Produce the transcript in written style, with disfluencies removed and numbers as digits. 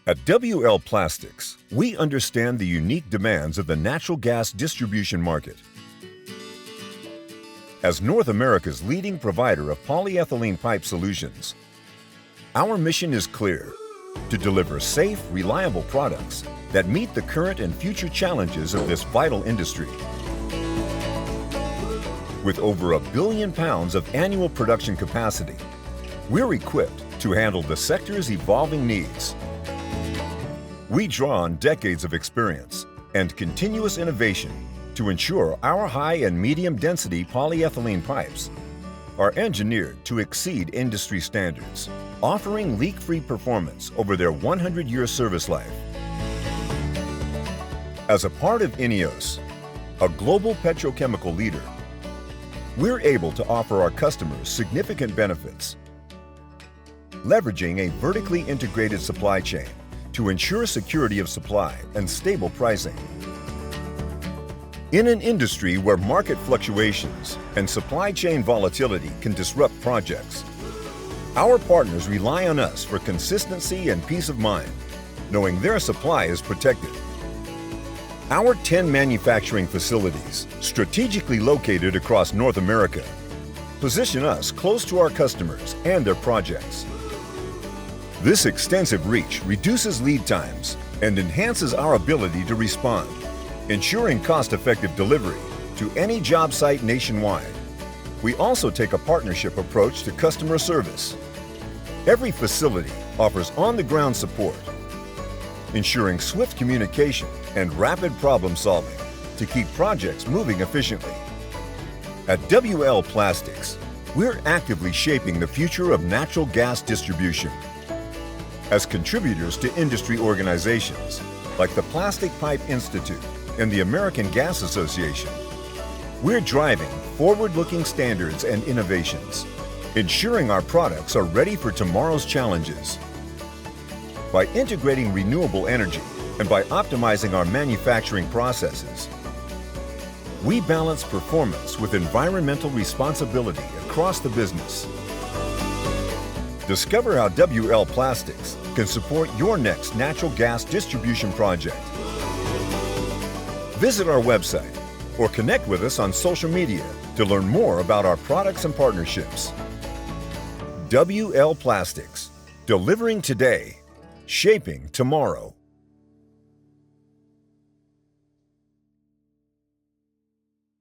At WL Plastics, we understand the unique demands of the natural gas distribution market. As North America's leading provider of polyethylene pipe solutions, our mission is clear: to deliver safe, reliable products that meet the current and future challenges of this vital industry. With over 1 billion pounds of annual production capacity, we're equipped to handle the sector's evolving needs. We draw on decades of experience and continuous innovation to ensure our high and medium density polyethylene pipes are engineered to exceed industry standards, offering leak-free performance over their 100-year service life. As a part of INEOS, a global petrochemical leader, we're able to offer our customers significant benefits, leveraging a vertically integrated supply chain to ensure security of supply and stable pricing. In an industry where market fluctuations and supply chain volatility can disrupt projects, our partners rely on us for consistency and peace of mind, knowing their supply is protected. Our 10 manufacturing facilities, strategically located across North America, position us close to our customers and their projects. This extensive reach reduces lead times and enhances our ability to respond, ensuring cost-effective delivery to any job site nationwide. We also take a partnership approach to customer service. Every facility offers on-the-ground support, ensuring swift communication and rapid problem-solving to keep projects moving efficiently. At WL Plastics, we're actively shaping the future of natural gas distribution. As contributors to industry organizations like the Plastic Pipe Institute and the American Gas Association, we're driving forward-looking standards and innovations, ensuring our products are ready for tomorrow's challenges. By integrating renewable energy and by optimizing our manufacturing processes, we balance performance with environmental responsibility across the business. Discover how WL Plastics can support your next natural gas distribution project. Visit our website or connect with us on social media to learn more about our products and partnerships. WL Plastics, delivering today, shaping tomorrow.